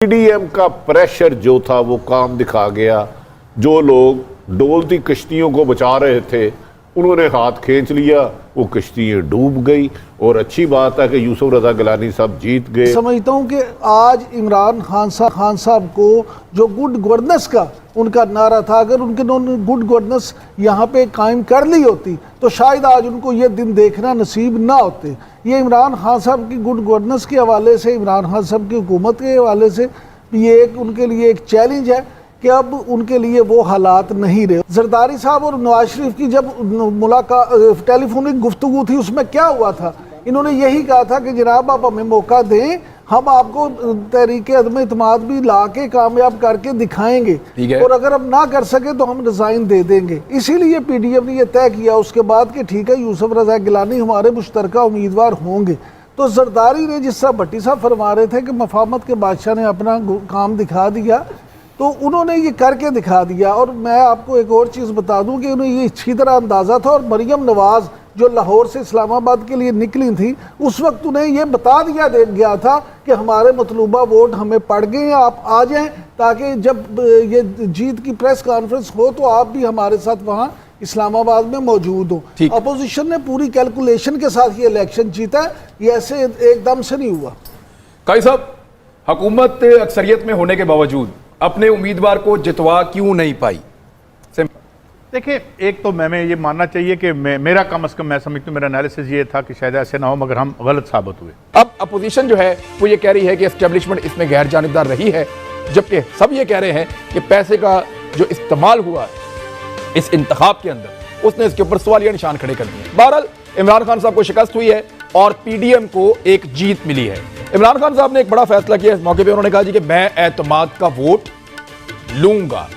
PDM का pressure जो था वो काम दिखा गया। जो लोग डोलती कश्तियों को बचा रहे थे उन्होंने हाथ खींच लिया, वो कश्तियाँ डूब गई। और अच्छी बात है कि यूसुफ रजा गिलानी साहब जीत गए। समझता हूँ कि आज इमरान खान साहब को जो गुड गवर्नेंस का उनका नारा था, अगर उनके गुड गवर्नेंस यहाँ पे कायम कर ली होती तो शायद आज उनको ये दिन देखना नसीब ना होते। ये इमरान खान साहब की गुड गवर्नेंस के हवाले से, इमरान खान साहब की हुकूमत के हवाले से ये एक उनके लिए एक चैलेंज है कि अब उनके लिए वो हालात नहीं रहे। जरदारी साहब और नवाज शरीफ की जब मुलाकात टेलीफोनिक गुफ्तगू थी उसमें क्या हुआ था, इन्होंने यही कहा था कि जनाब आप हमें मौका दें, हम आपको तहरीक अदम इत्माद भी ला के कामयाब करके दिखाएंगे और अगर हम ना कर सके तो हम रिज़ाइन दे देंगे। इसीलिए पीडीएम ने यह तय किया उसके बाद कि ठीक है यूसुफ रजा गिलानी हमारे मुश्तरका उम्मीदवार होंगे। तो जरदारी ने, जिस तरह भट्टी साहब फरमा रहे थे कि मफामत के बादशाह ने अपना काम दिखा दिया, तो उन्होंने ये करके दिखा दिया। और मैं आपको एक और चीज़ बता दूं कि उन्हें ये अच्छी तरह अंदाज़ा था। और मरियम नवाज़ जो लाहौर से इस्लामाबाद के लिए निकली थी उस वक्त उन्हें ये बता दिया गया था कि हमारे मतलूबा वोट हमें पड़ गए हैं, आप आ जाएं ताकि जब ये जीत की प्रेस कॉन्फ्रेंस हो तो आप भी हमारे साथ वहाँ इस्लामाबाद में मौजूद हो। अपोजिशन ने पूरी कैलकुलेशन के साथ ये इलेक्शन जीता है, ये ऐसे एकदम से नहीं हुआ। काई साहब, हुकूमत अक्सरियत में होने के बावजूद अपने उम्मीदवार को जितवा क्यों नहीं पाई? देखिए, एक तो मैं ये मानना चाहिए कि मेरा कम अज़ कम मैं समझता हूँ, मेरा एनालिसिस ये था कि शायद ऐसे ना हो मगर हम गलत साबित हुए। अब अपोजिशन जो है वो ये कह रही है कि एस्टेब्लिशमेंट इसमें गैर जानिबदार रही है, जबकि सब ये कह रहे हैं कि पैसे का जो इस्तेमाल हुआ इस इंतखाब के अंदर उसने इसके ऊपर सवालिया निशान खड़े कर दिए। बहरहाल इमरान खान साहब को शिकस्त हुई है और पीडीएम को एक जीत मिली है। इमरान खान साहब ने एक बड़ा फैसला किया इस मौके पे, उन्होंने कहा जी कि मैं एतमाद का वोट लूंगा।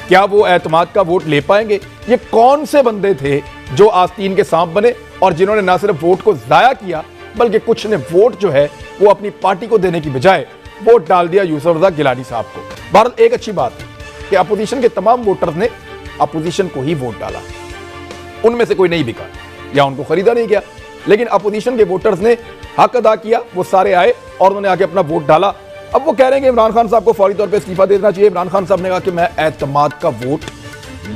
क्या वो एतमाद का वोट ले पाएंगे? ये कौन से बंदे थे जो आस्तीन के सांप बने और जिन्होंने ना सिर्फ वोट को जाया किया बल्कि कुछ ने वोट जो है वो अपनी पार्टी को देने की बजाय वोट डाल दिया यूसुफ रजा गिलानी साहब को। भारत एक अच्छी बात है कि अपोजिशन के तमाम वोटर्स ने अपोजिशन को ही वोट डाला, उनमें से कोई नहीं बिका या उनको खरीदा नहीं गया, लेकिन अपोजिशन के वोटर्स ने हक अदा किया, वो सारे आए और उन्होंने आके अपना वोट डाला। अब वो कह रहे हैं कि इमरान खान साहब को फौरी तौर पे इस्तीफा दे देना चाहिए। इमरान खान साहब ने कहा कि मैं एतमाद का वोट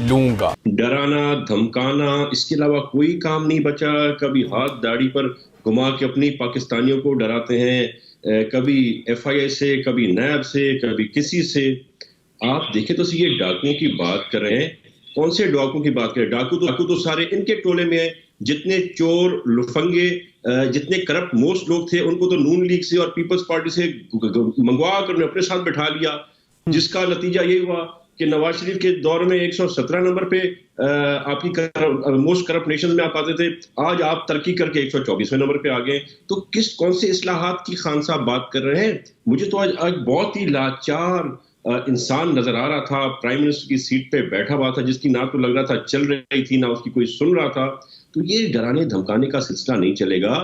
लूंगा। डराना, धमकाना, इसके अलावा कोई काम नहीं बचा। कभी हाथ दाढ़ी पर घुमा के अपनी पाकिस्तानियों को डराते हैं, कभी एफआईए से, कभी नैब से, कभी किसी से। आप देखें तो ये डाकुओं की बात कर रहे हैं, कौन से डाकुओं की बात करें? डाकू तो सारे इनके टोले में है। जितने चोर लुफंगे, जितने करप्ट मोस्ट लोग थे उनको तो नून लीग से और पीपल्स पार्टी से मंगवा कर अपने साथ बैठा लिया, जिसका नतीजा ये हुआ कि नवाज शरीफ के दौर में 117 नंबर पे आपकी मोस्ट करप्ट नेशन में आप आते थे, आज आप तरक्की करके 124वें नंबर पे आ गए। तो कौन से इस्लाहात की खान साहब बात कर रहे हैं? मुझे तो आज बहुत ही लाचार इंसान नजर आ रहा था। प्राइम मिनिस्टर की सीट पे बैठा हुआ था जिसकी ना तो लग रहा था चल रही थी, ना उसकी कोई सुन रहा था। तो ये डराने धमकाने का सिलसिला नहीं चलेगा।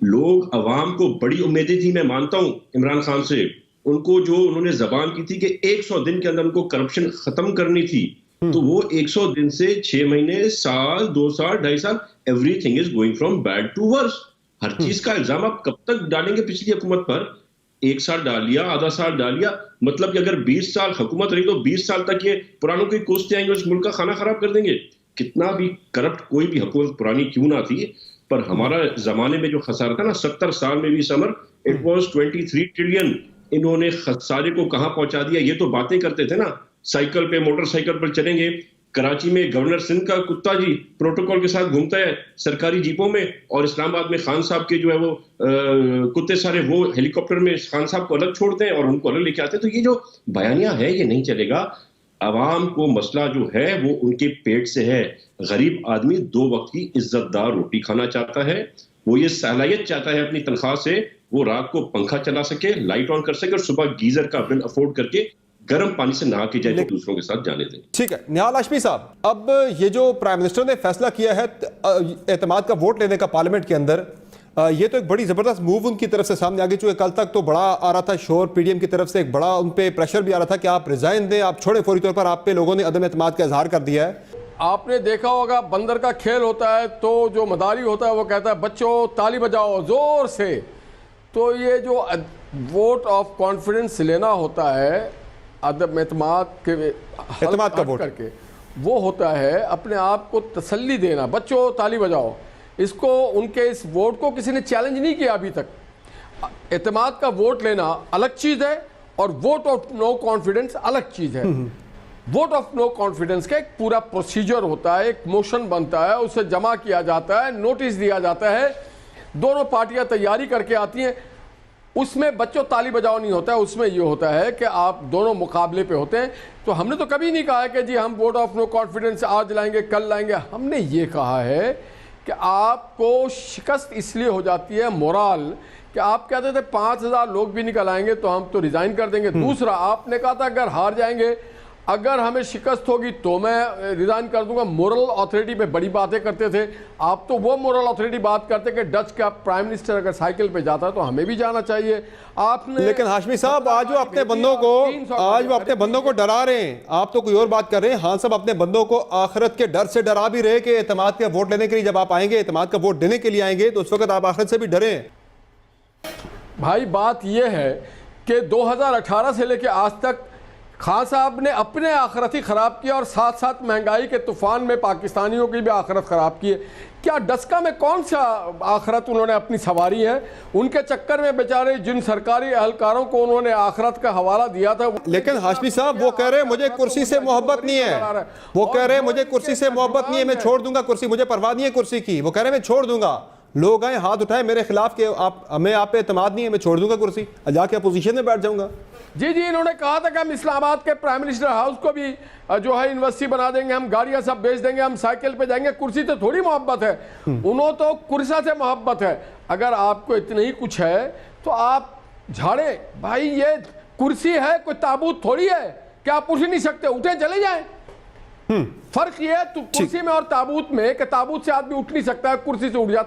लोग, अवाम को बड़ी उम्मीदें थी, मैं मानता हूं इमरान खान से। उनको जो उन्होंने जबान की थी कि 100 दिन के अंदर उनको करप्शन खत्म करनी थी, तो वो 100 दिन से 6 महीने, साल, 2 साल, 2.5 साल, everything is going from bad to worse. हर चीज का इल्जाम आप कब तक डालेंगे पिछली हुकूमत पर? 1 साल डाल लिया, आधा साल डाल लिया, मतलब कि अगर 20 साल हुकूमत रही तो 20 साल तक ये पुरानों की कोसते आएंगे, उस मुल्क का खाना खराब कर देंगे। कितना भी करप्ट कोई भी हुकूमत पुरानी क्यों ना थी, पर हमारा जमाने में जो खसारा था ना 70 साल में भी समर, इट वाज 23 ट्रिलियन। इन्होंने खसारे को कहां पहुंचा दिया? ये तो बातें करते थे ना, साइकिल पे, मोटरसाइकिल पर चलेंगे। कराची में गवर्नर सिंध का कुत्ता जी प्रोटोकॉल के साथ घूमता है सरकारी जीपों में, और इस्लामाबाद में खान साहब के जो है वो कुत्ते सारे वो हेलीकॉप्टर में खान साहब को अलग छोड़ते हैं और उनको अलग लेके आते हैं। तो ये जो बयानिया है ये नहीं चलेगा। अवाम को मसला जो है वो उनके पेट से है। गरीब आदमी 2 वक्त की इज्जतदार रोटी खाना चाहता है, वो ये सलाहियत चाहता है अपनी तनख्वाह से वो रात को पंखा चला सके, लाइट ऑन कर सके और सुबह गीजर का बिल अफोर्ड करके गर्म पानी से नहा के जाए, दूसरों के साथ जाने दें। ठीक है निहाल हाशमी साहब, अब ये जो प्राइम मिनिस्टर ने फैसला किया है एतमाद का वोट लेने का पार्लियामेंट के अंदर, ये तो एक बड़ी ज़बरदस्त मूव उनकी तरफ से सामने आ गई। चूँकि कल तक तो बड़ा आ रहा था शोर, पीडीएम की तरफ से एक बड़ा उन पे प्रेशर भी आ रहा था कि आप रिजाइन दें, आप छोड़ें फौरी तौर पर। आप पे लोगों ने अदम एतमाद का इजहार कर दिया है। आपने देखा होगा बंदर का खेल होता है तो जो मदारी होता है वो कहता है बच्चों ताली बजाओ जोर से। तो ये जो वोट ऑफ कॉन्फिडेंस लेना होता है अदम एतमाद के एतमाद का वोट करके, वो होता है अपने आप को तसल्ली देना। बच्चों ताली बजाओ, इसको उनके इस वोट को किसी ने चैलेंज नहीं किया अभी तक। एतमाद का वोट लेना अलग चीज है और वोट ऑफ नो कॉन्फिडेंस अलग चीज है। वोट ऑफ नो कॉन्फिडेंस का एक पूरा प्रोसीजर होता है, एक मोशन बनता है, उसे जमा किया जाता है, नोटिस दिया जाता है, दोनों पार्टियां तैयारी करके आती हैं। उसमें बच्चों ताली बजाओ नहीं होता है, उसमें ये होता है कि आप दोनों मुकाबले पे होते हैं। तो हमने तो कभी नहीं कहा है कि जी हम वोट ऑफ नो कॉन्फिडेंस आज लाएंगे कल लाएंगे। हमने ये कहा है कि आपको शिकस्त इसलिए हो जाती है मोरल कि आप कहते थे 5000 लोग भी निकल आएंगे तो हम तो रिजाइन कर देंगे। दूसरा आपने कहा था अगर हार जाएंगे, अगर हमें शिकस्त होगी तो मैं रिजाइन कर दूंगा। मोरल अथॉरिटी पे बड़ी बातें करते थे आप, तो वो मोरल अथॉरिटी बात करते कि डच का प्राइम मिनिस्टर अगर साइकिल पे जाता तो हमें भी जाना चाहिए। आपने लेकिन हाशमी साहब आज वो अपने बंदों को डरा रहे हैं, आप तो कोई और बात कर रहे हैं। हाँ साहब अपने बंदों को आखिरत के डर से डरा भी रहे कि एतमाद का वोट लेने के लिए जब आप आएंगे, एतमाद का वोट देने के लिए आएंगे तो उस वक्त आप आखिरत से भी डरे हैं। भाई बात यह है कि 2018 से लेकर आज तक खान साहब ने अपने आखिरत ही खराब किया और साथ साथ महंगाई के तूफान में पाकिस्तानियों की भी आखिरत खराब की है। क्या डस्का में कौन सा आखिरत उन्होंने अपनी सवारी है? उनके चक्कर में बेचारे जिन सरकारी एहलकारों को उन्होंने आखिरत का हवाला दिया था। लेकिन हाशमी साहब वो कह रहे हैं मुझे कुर्सी से मोहब्बत नहीं है, वो कह रहे हैं मुझे कुर्सी से मोहब्बत नहीं है, मैं छोड़ दूंगा कुर्सी, मुझे परवाह नहीं है कुर्सी की। वो कह रहे हैं मैं छोड़ दूंगा, लोग आए हाथ उठाए मेरे खिलाफ के मैं आप पे एतमाद नहीं है, मैं छोड़ दूंगा कुर्सी, जाके अपोजिशन में बैठ जाऊंगा। जी जी, इन्होंने कहा था कि हम इस्लामाबाद के प्राइम मिनिस्टर हाउस को भी जो है यूनिवर्सिटी बना देंगे, हम गाड़ियां सब बेच देंगे, हम साइकिल पे जाएंगे। कुर्सी तो थोड़ी मोहब्बत है, उन्होंने तो कुर्सा से मोहब्बत है। अगर आपको इतना ही कुछ है तो आप झाड़े भाई, ये कुर्सी है कोई ताबूत थोड़ी है कि आप उठ नहीं सकते, उठे चले जाएं। फर्क ये है कुर्सी में और ताबूत में कि ताबूत से आदमी उठ नहीं सकता है, कुर्सी से उठ जाता है।